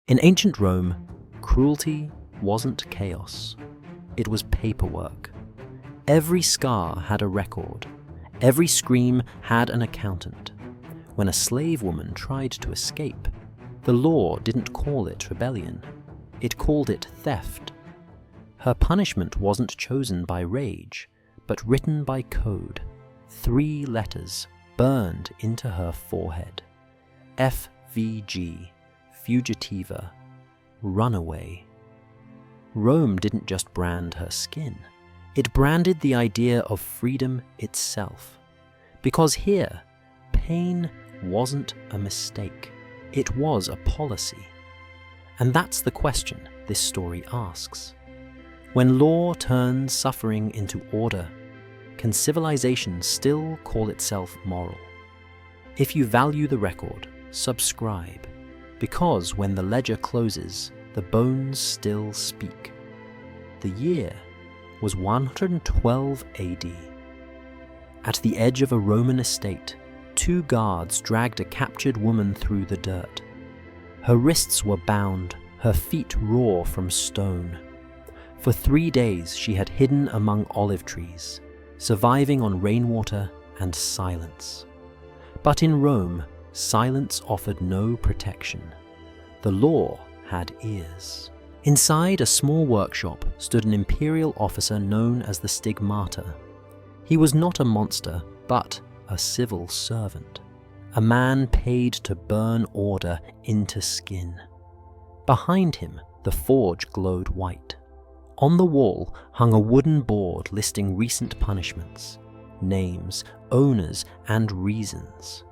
In ancient Rome, cruelty wasn't chaos. It was paperwork. Every scar had a record. Every scream had an accountant. When a slave woman tried to escape, the law didn't call it rebellion. It called it theft. Her punishment wasn't chosen by rage, but written by code. 3 letters burned into her forehead. FVG, fugitiva, runaway. Rome didn't just brand her skin. It branded the idea of freedom itself. Because here, pain wasn't a mistake. It was a policy. And that's the question this story asks. When law turns suffering into order, can civilization still call itself moral? If you value the record, subscribe, because when the ledger closes, the bones still speak. The year was 112 AD. At the edge of a Roman estate, 2 guards dragged a captured woman through the dirt. Her wrists were bound, her feet raw from stone. For 3 days she had hidden among olive trees, surviving on rainwater and silence. But in Rome, silence offered no protection. The law had ears. Inside a small workshop stood an imperial officer known as the stigmata. He was not a monster, but a civil servant, a man paid to burn order into skin. Behind him, the forge glowed white. On the wall hung a wooden board listing recent punishments, names, owners, and reasons.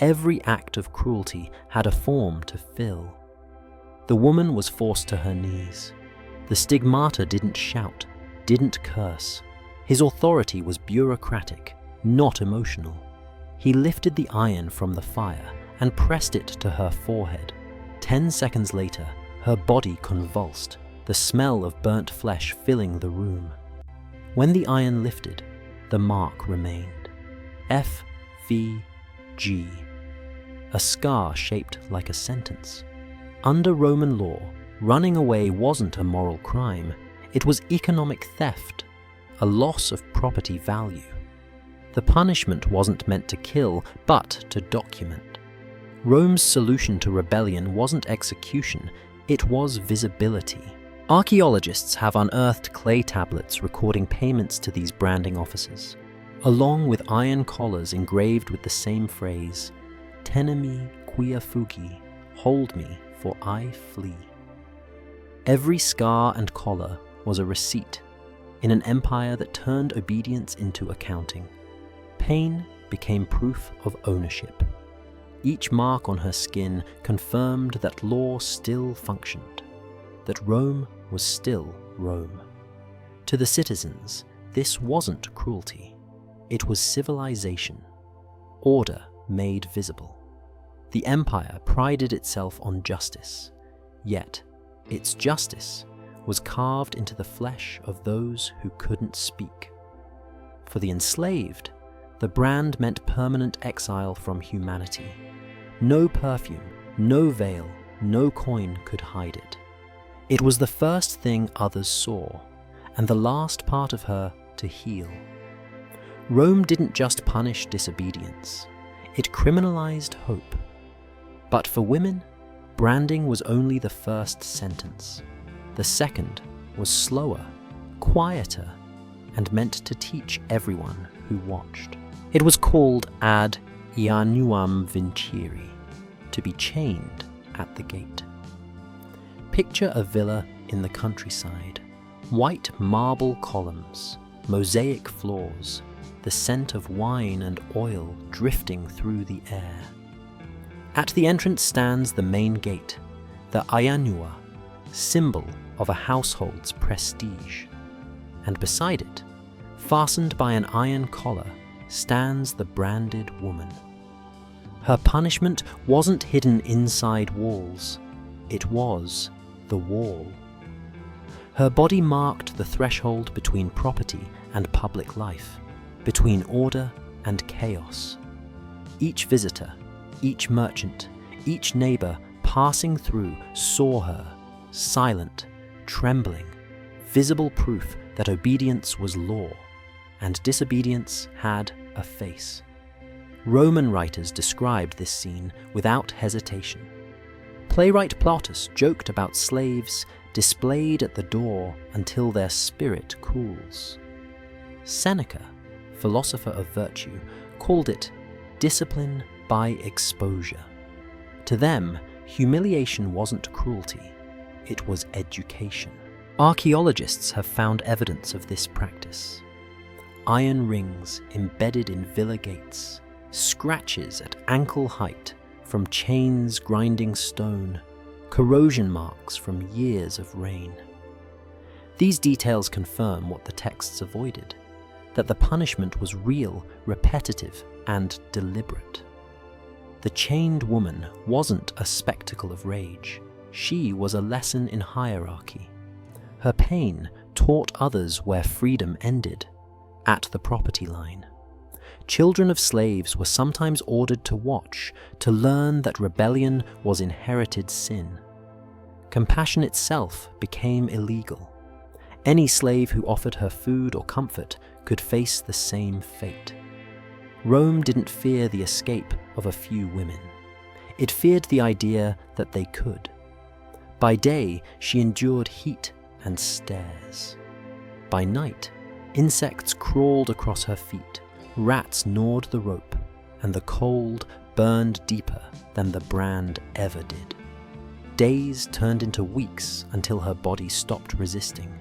Every act of cruelty had a form to fill. The woman was forced to her knees. The stigmata didn't shout, didn't curse. His authority was bureaucratic, not emotional. He lifted the iron from the fire and pressed it to her forehead. 10 seconds later, her body convulsed, the smell of burnt flesh filling the room. When the iron lifted, the mark remained. FVG, a scar shaped like a sentence. Under Roman law, running away wasn't a moral crime. It was economic theft, a loss of property value. The punishment wasn't meant to kill, but to document. Rome's solution to rebellion wasn't execution, it was visibility. Archaeologists have unearthed clay tablets recording payments to these branding officers, along with iron collars engraved with the same phrase, "Tenemi quia fugi," hold me, for I flee. Every scar and collar was a receipt in an empire that turned obedience into accounting. Pain became proof of ownership. Each mark on her skin confirmed that law still functioned, that Rome was still Rome. To the citizens, this wasn't cruelty. It was civilization, order made visible. The empire prided itself on justice, yet its justice was carved into the flesh of those who couldn't speak. For the enslaved, the brand meant permanent exile from humanity. No perfume, no veil, no coin could hide it. It was the first thing others saw, and the last part of her to heal. Rome didn't just punish disobedience, it criminalized hope. But for women, branding was only the first sentence. The second was slower, quieter, and meant to teach everyone who watched. It was called ad iannuam vincere, to be chained at the gate. Picture a villa in the countryside. White marble columns, mosaic floors, the scent of wine and oil drifting through the air. At the entrance stands the main gate, the aiannua, symbol of a household's prestige. And beside it, fastened by an iron collar, stands the branded woman. Her punishment wasn't hidden inside walls, it was the wall. Her body marked the threshold between property and public life, between order and chaos. Each visitor, each merchant, each neighbor passing through, saw her, silent, trembling, visible proof that obedience was law, and disobedience had a face. Roman writers described this scene without hesitation. Playwright Plautus joked about slaves displayed at the door until their spirit cools. Seneca, philosopher of virtue, called it discipline by exposure. To them, humiliation wasn't cruelty, it was education. Archaeologists have found evidence of this practice. Iron rings embedded in villa gates, scratches at ankle height from chains grinding stone, corrosion marks from years of rain. These details confirm what the texts avoided, that the punishment was real, repetitive, and deliberate. The chained woman wasn't a spectacle of rage. She was a lesson in hierarchy. Her pain taught others where freedom ended, at the property line. Children of slaves were sometimes ordered to watch, to learn that rebellion was inherited sin. Compassion itself became illegal. Any slave who offered her food or comfort could face the same fate. Rome didn't fear the escape of a few women. It feared the idea that they could. By day, she endured heat and stares. By night, insects crawled across her feet, rats gnawed the rope, and the cold burned deeper than the brand ever did. Days turned into weeks until her body stopped resisting,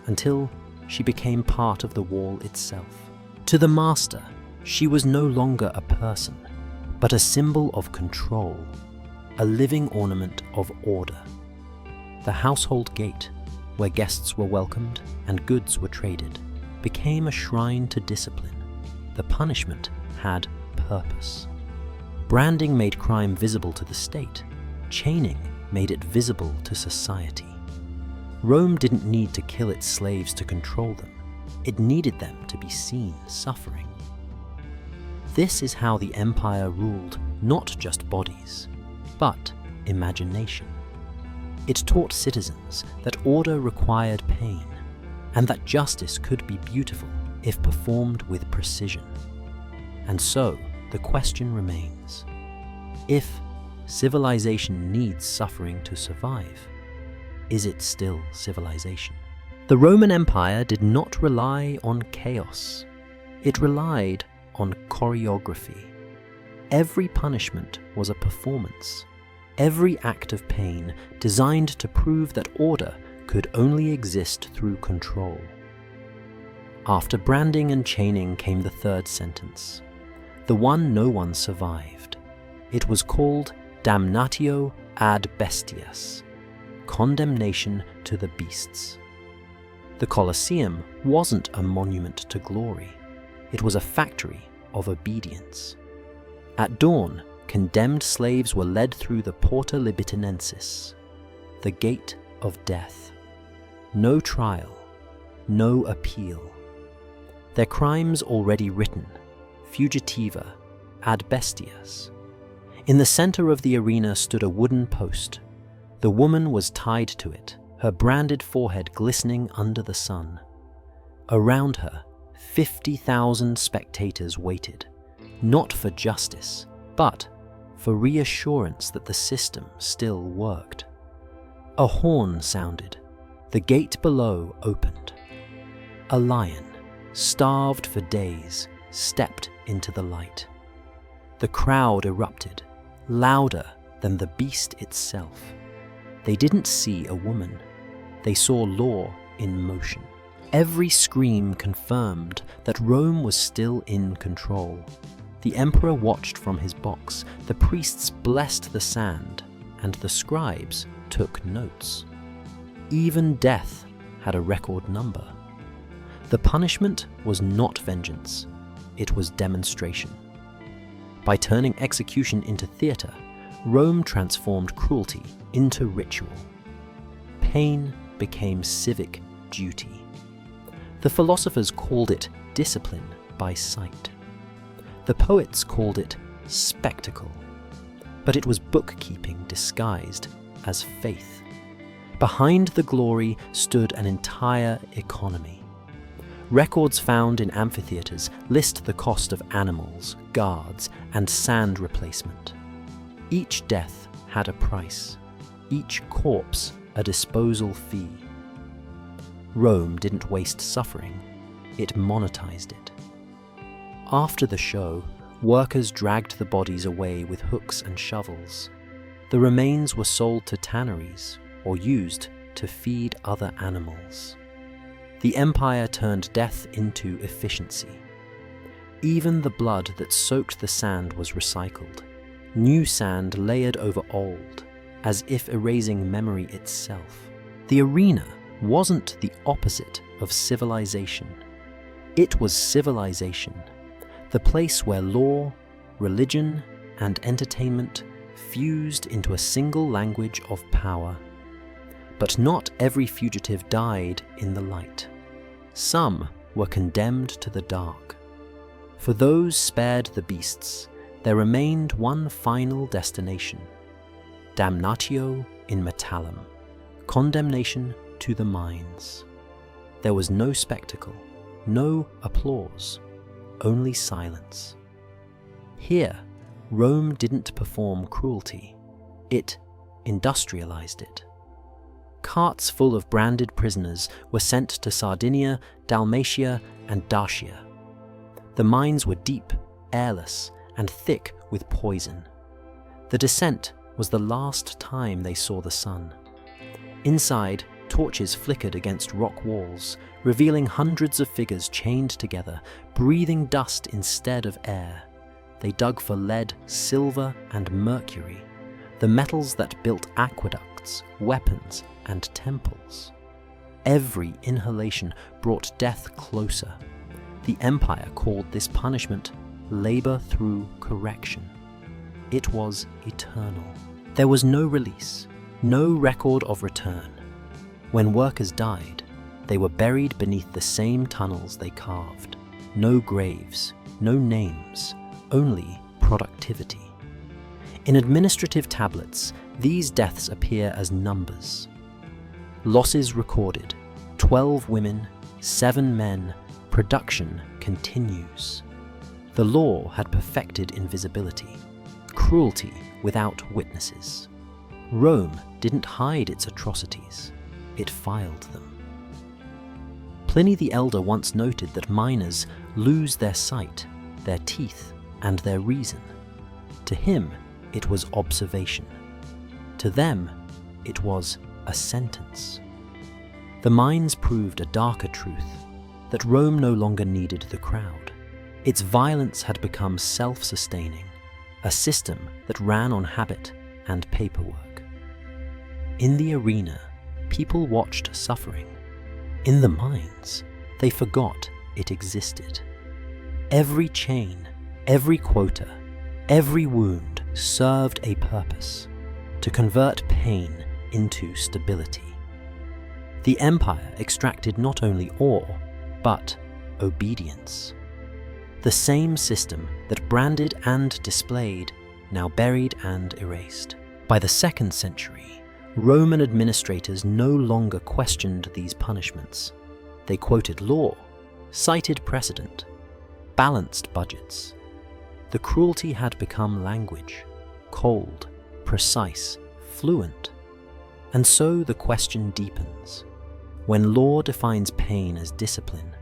until she became part of the wall itself. To the master, she was no longer a person, but a symbol of control, a living ornament of order. The household gate, where guests were welcomed and goods were traded, became a shrine to discipline. The punishment had purpose. Branding made crime visible to the state. Chaining made it visible to society. Rome didn't need to kill its slaves to control them. It needed them to be seen suffering. This is how the empire ruled not just bodies, but imagination. It taught citizens that order required pain, and that justice could be beautiful if performed with precision. And so, the question remains: if civilization needs suffering to survive, is it still civilization? The Roman Empire did not rely on chaos. It relied on choreography. Every punishment was a performance. Every act of pain designed to prove that order could only exist through control. After branding and chaining came the third sentence, the one no one survived. It was called damnatio ad bestias, condemnation to the beasts. The Colosseum wasn't a monument to glory. It was a factory of obedience. At dawn, condemned slaves were led through the Porta Libitinensis, the gate of death. No trial, no appeal. Their crimes already written, fugitiva, ad bestias. In the center of the arena stood a wooden post. The woman was tied to it, her branded forehead glistening under the sun. Around her, 50,000 spectators waited, not for justice, but for reassurance that the system still worked. A horn sounded. The gate below opened. A lion, starved for days, stepped into the light. The crowd erupted, louder than the beast itself. They didn't see a woman. They saw law in motion. Every scream confirmed that Rome was still in control. The emperor watched from his box, the priests blessed the sand, and the scribes took notes. Even death had a record number. The punishment was not vengeance, it was demonstration. By turning execution into theatre, Rome transformed cruelty into ritual. Pain became civic duty. The philosophers called it discipline by sight. The poets called it spectacle. but it was bookkeeping disguised as faith. Behind the glory stood an entire economy. Records found in amphitheaters list the cost of animals, guards, and sand replacement. Each death had a price, each corpse a disposal fee. Rome didn't waste suffering, it monetized it. After the show, workers dragged the bodies away with hooks and shovels. The remains were sold to tanneries or used to feed other animals. The empire turned death into efficiency. Even the blood that soaked the sand was recycled, new sand layered over old, as if erasing memory itself. The arena wasn't the opposite of civilization. It was civilization, the place where law, religion, and entertainment fused into a single language of power. But not every fugitive died in the light. Some were condemned to the dark. For those spared the beasts, there remained one final destination: damnatio in metallum, condemnation to the mines. There was no spectacle, no applause, only silence. Here, Rome didn't perform cruelty, it industrialized it. Carts full of branded prisoners were sent to Sardinia, Dalmatia, and Dacia. The mines were deep, airless, and thick with poison. The descent was the last time they saw the sun. Inside, torches flickered against rock walls, revealing hundreds of figures chained together, breathing dust instead of air. They dug for lead, silver, and mercury, the metals that built aqueducts, weapons, and temples. Every inhalation brought death closer. The empire called this punishment labor through correction. It was eternal. There was no release, no record of return. When workers died, they were buried beneath the same tunnels they carved. No graves, no names, only productivity. In administrative tablets, these deaths appear as numbers. Losses recorded: 12 women, 7 men, production continues. The law had perfected invisibility, cruelty without witnesses. Rome didn't hide its atrocities, it filed them. Pliny the Elder once noted that miners lose their sight, their teeth, and their reason. To him, it was observation. To them, it was a sentence. The mines proved a darker truth, that Rome no longer needed the crowd. Its violence had become self-sustaining, a system that ran on habit and paperwork. In the arena, people watched suffering. In the mines, they forgot it existed. Every chain, every quota, every wound served a purpose: to convert pain into stability. The empire extracted not only awe, but obedience. The same system that branded and displayed, now buried and erased. By the 2nd century, Roman administrators no longer questioned these punishments. They quoted law, cited precedent, balanced budgets. The cruelty had become language, cold, precise, fluent. And so the question deepens. When law defines pain as discipline,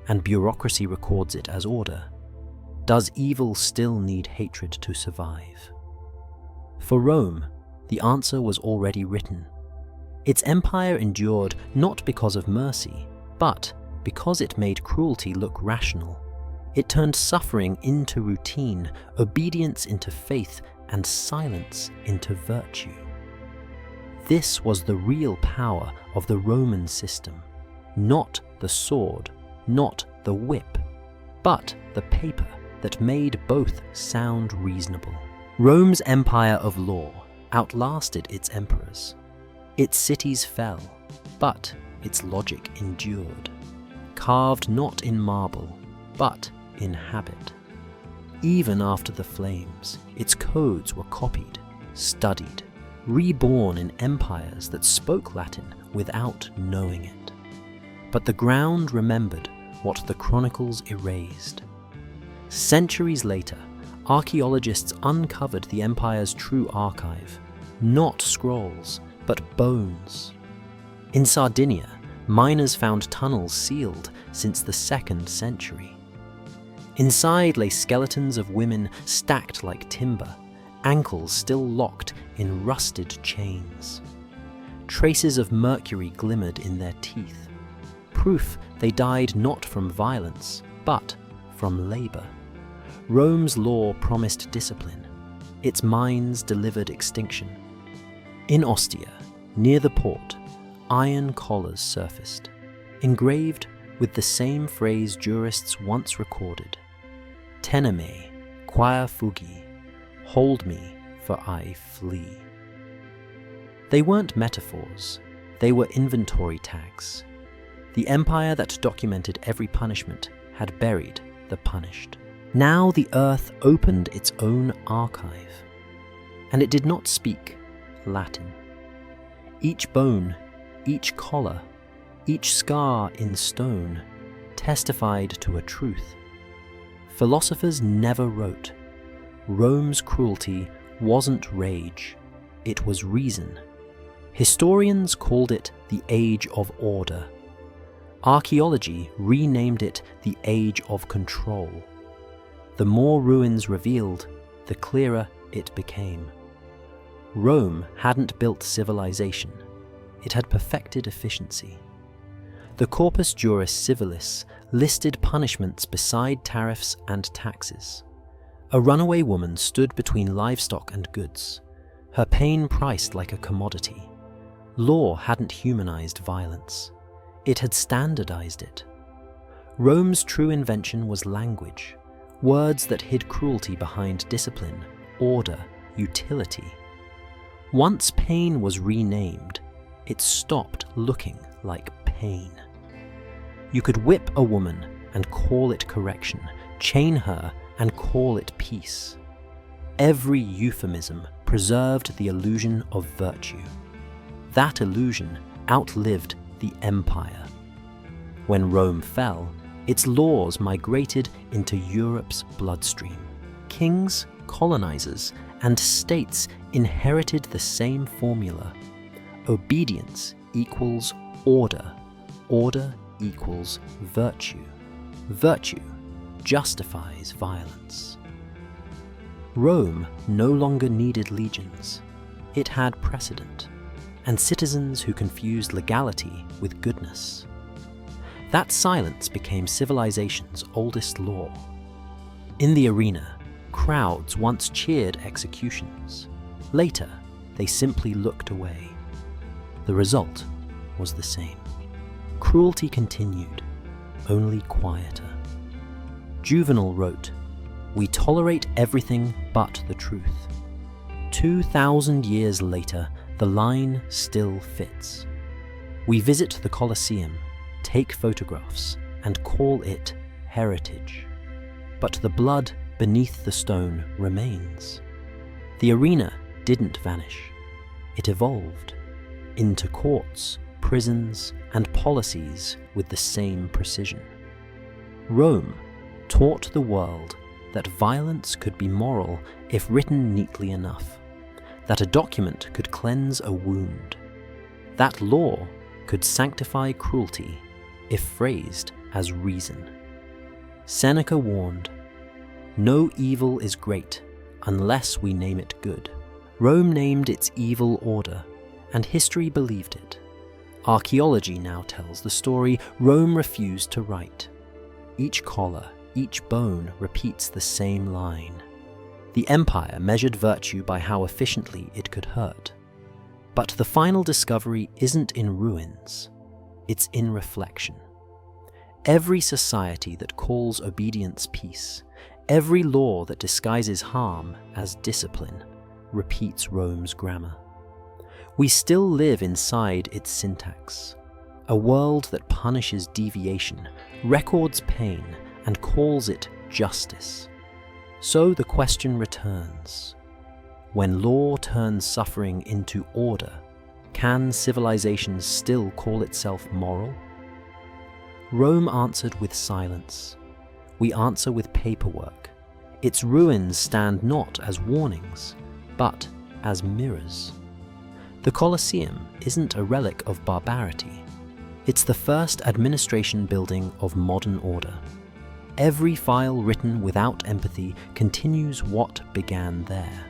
and bureaucracy records it as order, does evil still need hatred to survive? For Rome, the answer was already written. Its empire endured not because of mercy, but because it made cruelty look rational. It turned suffering into routine, obedience into faith, and silence into virtue. This was the real power of the Roman system, not the sword, not the whip, but the paper that made both sound reasonable. Rome's empire of law outlasted its emperors. Its cities fell, but its logic endured, carved not in marble, but in habit. Even after the flames, its codes were copied, studied, reborn in empires that spoke Latin without knowing it. But the ground remembered what the chronicles erased. Centuries later, archaeologists uncovered the empire's true archive, not scrolls, but bones. In Sardinia, miners found tunnels sealed since the 2nd century. Inside lay skeletons of women stacked like timber, ankles still locked in rusted chains. Traces of mercury glimmered in their teeth, proof they died not from violence, but from labor. Rome's law promised discipline. Its mines delivered extinction. In Ostia, near the port, iron collars surfaced, engraved with the same phrase jurists once recorded: "Teneme, quia fugi, hold me, for I flee." They weren't metaphors, they were inventory tags. The empire that documented every punishment had buried the punished. Now the earth opened its own archive, and it did not speak Latin. Each bone, each collar, each scar in stone testified to a truth. Philosophers never wrote. Rome's cruelty wasn't rage, it was reason. Historians called it the Age of Order. Archaeology renamed it the Age of Control. The more ruins revealed, the clearer it became. Rome hadn't built civilization, it had perfected efficiency. The Corpus Juris Civilis listed punishments beside tariffs and taxes. A runaway woman stood between livestock and goods, her pain priced like a commodity. Law hadn't humanized violence, it had standardized it. Rome's true invention was language, words that hid cruelty behind discipline, order, utility. Once pain was renamed, it stopped looking like pain. You could whip a woman and call it correction, chain her and call it peace. Every euphemism preserved the illusion of virtue. That illusion outlived the empire. When Rome fell, its laws migrated into Europe's bloodstream. Kings, colonizers, and states inherited the same formula. Obedience equals order. Order equals virtue. Virtue justifies violence. Rome no longer needed legions. It had precedent, and citizens who confused legality with goodness. That silence became civilization's oldest law. In the arena, crowds once cheered executions. Later, they simply looked away. The result was the same. Cruelty continued, only quieter. Juvenal wrote, "We tolerate everything but the truth." 2,000 years later, the line still fits. We visit the Colosseum, take photographs, and call it heritage. But the blood beneath the stone remains. The arena didn't vanish. It evolved into courts, prisons, and policies with the same precision. Rome taught the world that violence could be moral if written neatly enough, that a document could cleanse a wound, that law could sanctify cruelty if phrased as reason. Seneca warned, "No evil is great unless we name it good." Rome named its evil order, and history believed it. Archaeology now tells the story Rome refused to write. Each collar, each bone repeats the same line. The empire measured virtue by how efficiently it could hurt. But the final discovery isn't in ruins, it's in reflection. Every society that calls obedience peace, every law that disguises harm as discipline, repeats Rome's grammar. We still live inside its syntax, a world that punishes deviation, records pain, and calls it justice. So the question returns, When law turns suffering into order, can civilization still call itself moral? Rome answered with silence. We answer with paperwork. Its ruins stand not as warnings, but as mirrors. The Colosseum isn't a relic of barbarity. It's the first administration building of modern order. Every file written without empathy continues what began there.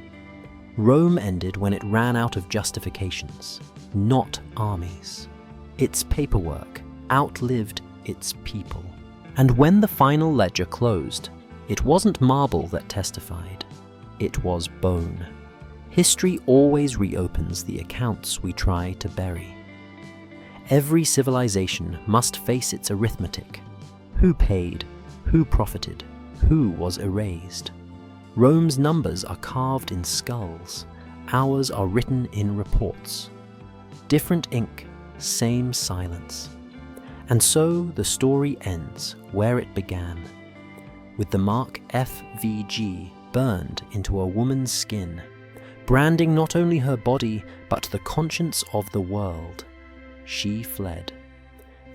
Rome ended when it ran out of justifications, not armies. Its paperwork outlived its people. And when the final ledger closed, it wasn't marble that testified, it was bone. History always reopens the accounts we try to bury. Every civilization must face its arithmetic. Who paid? Who profited? Who was erased? Rome's numbers are carved in skulls. Ours are written in reports. Different ink, same silence. And so the story ends where it began, with the mark FVG burned into a woman's skin, branding not only her body but the conscience of the world. She fled.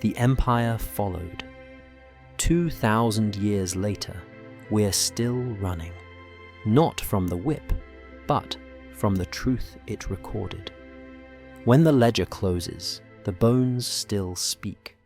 The empire followed. 2,000 years later, we're still running, not from the whip, but from the truth it recorded. When the ledger closes, the bones still speak.